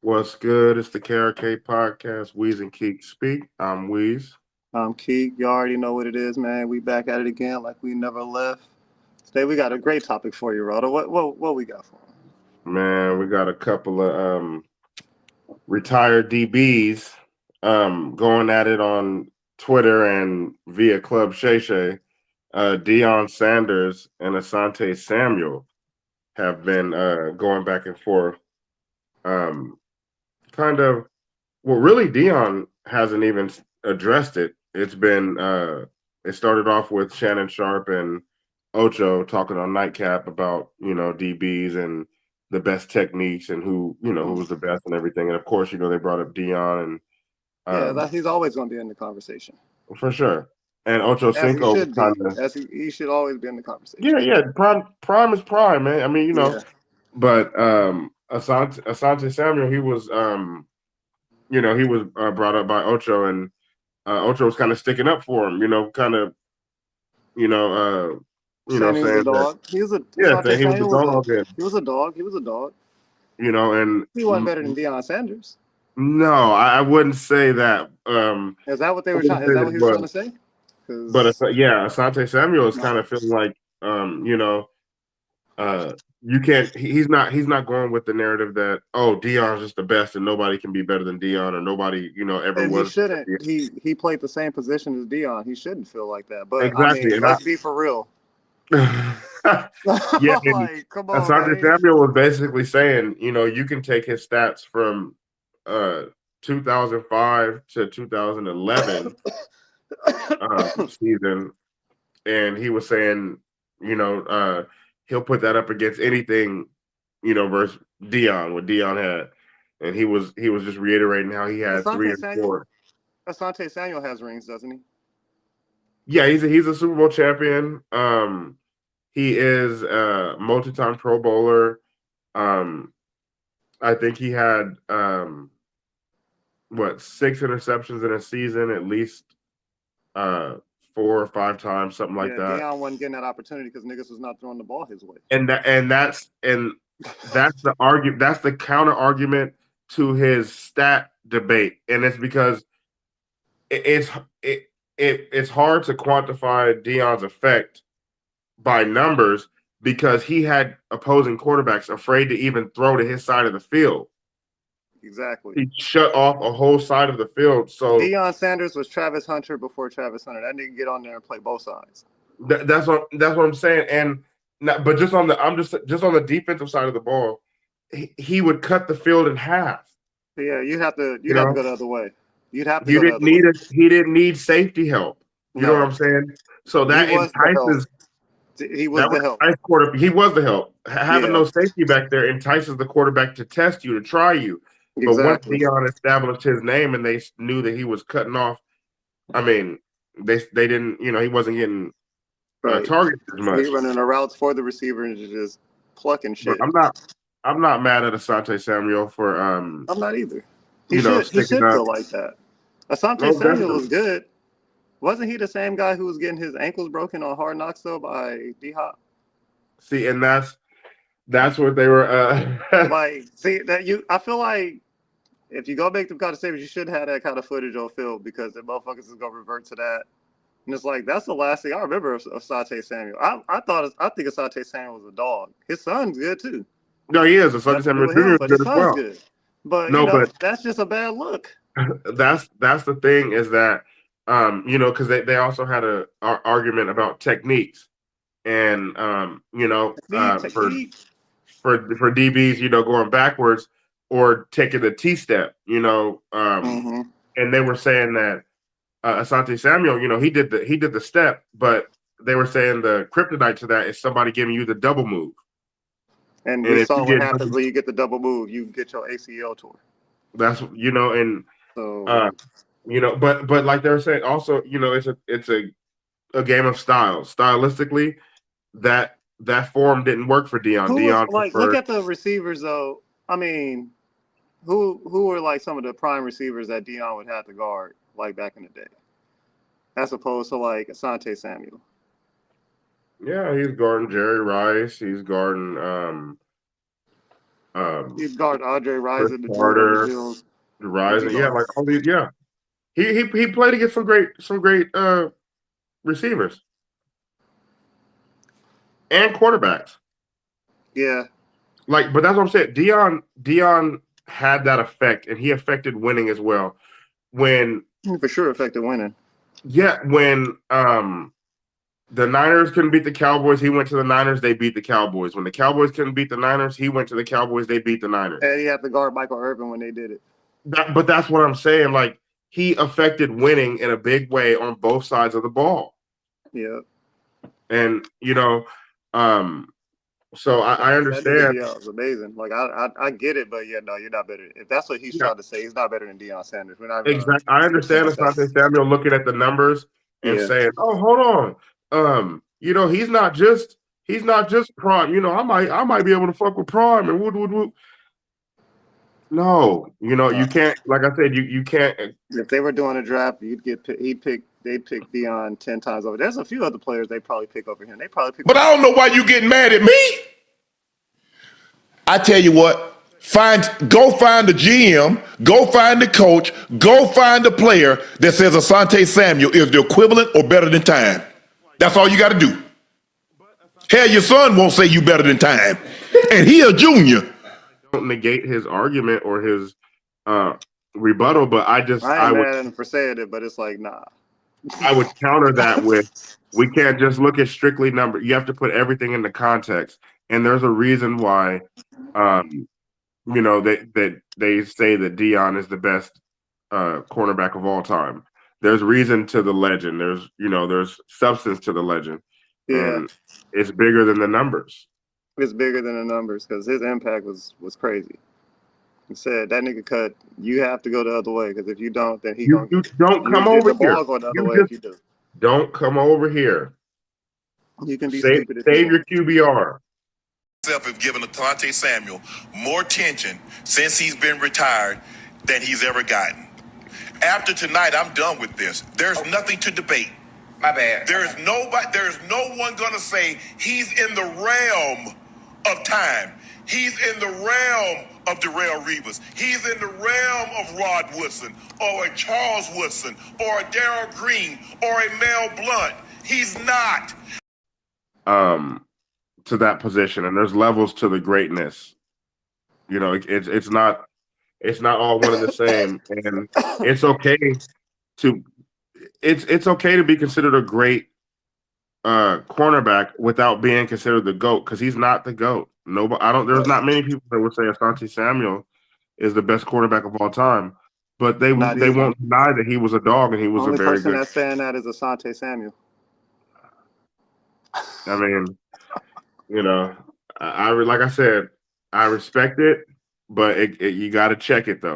What's good? It's the KRK Podcast. Weez and Keek speak. I'm Weez. I'm Keek. You already know what it is, man. We back at it again like we never left. Today we got a great topic for you, Rodo. What we got for him? Man, we got a couple of retired DBs going at it on Twitter and via Club Shay Shay. Deion Sanders and Asante Samuel have been going back and forth. Kind of, well, really, Deion hasn't even addressed it. It's been it started off with Shannon Sharp and Ocho talking on Nightcap about DBs and the best techniques and who was the best and everything. And of course, they brought up Deion and Yeah, he's always going to be in the conversation. for sure. And Ocho As he Cinco was should be. kind of He should always be in the yeah, conversation. yeah. Prime is prime, man. I mean, Yeah. but Asante Samuel, he was brought up by Ocho, and Ocho was kind of sticking up for him, kind of, Saying he was a saying that, dog. He was a yeah, saying Asante he was a Samuel was a dog, and he was a dog. He was a dog. and He wasn't better than Deion Sanders. no, I wouldn't say that. Is that what they I were wouldn't trying? say Is that that what he he was trying was, to say? but Because yeah, Asante Samuel is kind of feeling like, uh, you can't. He's not going with the narrative that Deion's just the best and nobody can be better than Deion or nobody ever and he was. shouldn't. He played the same position as Deion. He shouldn't feel like that. But I Exactly, mean, and let's be for real. yeah, and Like, come on, Asante man. Samuel was basically saying, you can take his stats from uh 2005 to 2011 season, and he was saying, you know, uh he'll put that up against anything, versus Deion, what Deion had. And he was just reiterating how he had three Asante or Samuel. four. Asante Samuel has rings, doesn't he? Yeah, he's a Super Bowl champion. He is a multi-time Pro Bowler. Um, I think he had six interceptions in a season, at least uh 4 or 5 times, something like Yeah, that. Deion wasn't getting that opportunity because niggas was not throwing the ball his way. And that's the argument. That's the counter argument to his stat debate, and it's because it, it's it, it's hard to quantify Deion's effect by numbers because he had opposing quarterbacks afraid to even throw to his side of the field. Exactly. He shut off a whole side of the field. So Deion Sanders was Travis Hunter before Travis Hunter. That nigga get on there and play both sides. that's what I'm saying. And but just on the I'm just on the defensive side of the ball, he would cut the field in half. But yeah, You you'd have to know, go the other way. You'd have to you go the didn't other way. need it. He didn't need safety help. You know what No, I'm saying? So he that was the help. entices. He was That the would help. entice quarter. He was the help. Having Yeah, no safety back there entices the quarterback to test you, to try you. But once exactly. Deion established his name and they knew that he was cutting off, I mean, they didn't. He wasn't getting Right. targeted as He much. running the routes for the receiver and just plucking But shit. I'm not mad at Asante Samuel for I'm not either. He sticking should up. feel like that. Asante No, Samuel definitely. was good. Wasn't he the same guy who was getting his ankles broken on Hard Knocks though by D Hop? See, and that's what they were. Like, see that you. I feel like if you go make them kind of savings, you should have that kind of footage on film because the motherfuckers is gonna revert to that. And it's like that's the last thing I remember of Asante Samuel. I think Asante Samuel was a dog. His son's good too. No, he is. Asante Nothing to do Samuel with Jr. him, is but his good as son's well. good. But No, but that's just a bad look. that's the thing is that because they also had a argument about techniques and Technique. for DBs, going backwards or taking the T step, Mm-hmm. and they were saying that Asante Samuel, he did the step, but they were saying the kryptonite to that is somebody giving you the double move, And and we if saw you what get happens double, when you get the double move. You get your ACL tore. that's and So uh, but like they were saying, also, it's a game of styles. Stylistically, that form didn't work for Deion. who was Deion like? Look preferred. at the receivers though. I mean, who were like some of the prime receivers that Dion would have to guard like back in the day, as opposed to like Asante Samuel. Yeah, he's guarding Jerry Rice. He's guarding He'd guard Andre Chris Rison, the dude on the Carter, Bills. Rising, yeah, like all these, yeah. He played against some great receivers and quarterbacks. Yeah. Like, but that's what I'm saying. Deion had that effect, and he affected winning as well. When He for sure affected winning. Yeah, when the Niners couldn't beat the Cowboys, he went to the Niners, they beat the Cowboys. When the Cowboys couldn't beat the Niners, he went to the Cowboys, they beat the Niners. And he had to guard Michael Irvin when they did it. But that's what I'm saying. Like, he affected winning in a big way on both sides of the ball. Yeah. And, so I understand. That was amazing. Like, I get it, but yeah, no, you're not better. If that's what he's trying to say, he's not better than Deion Sanders. We're not even Exactly. I understand Asante Samuel looking at the numbers and saying, "Oh, hold on. He's not just prime. I might be able to fuck with prime and woot. No, you can't. Like I said, you can't. If they were doing a draft, they'd pick Deion 10 times over. There's a few other players they probably pick over him. But I don't know why you getting mad at me. I tell you what. Go find the GM, go find the coach, go find the player that says Asante Samuel is the equivalent or better than time. That's all you got to do. Hell, your son won't say you better than time, and he a junior. Don't negate his argument or his rebuttal, but I ain't mad at him for saying it, but it's like, nah. I would counter that with, we can't just look at strictly number. You have to put everything into context, and there's a reason why. They say that Deion is the best cornerback of all time. There's reason to the legend. There's substance to the legend, and it's bigger than the numbers. It's bigger than the numbers because his impact was crazy. He said that nigga cut. You have to go the other way because if you don't, then he gonna don't come over here. Go the other way if you do. Don't come over here. You can be stupid. Save your QBR. Have given Asante Samuel more attention since he's been retired than he's ever gotten. After tonight, I'm done with this. There's nothing to debate. My bad. There's no one gonna say he's in the realm of time. He's in the realm of Darrelle Revis. He's in the realm of Rod Woodson or a Charles Woodson or a Darryl Green or a Mel Blount. He's not. To that position, and there's levels to the greatness. It's not all one and the same, and it's okay to be considered a great cornerback without being considered the GOAT, because he's not the GOAT. There's not many people that would say Asante Samuel is the best quarterback of all time, but they won't deny that he was a dog and he was a very good. The only person that's saying that is Asante Samuel. I mean, like I said, I respect it, but you got to check it though.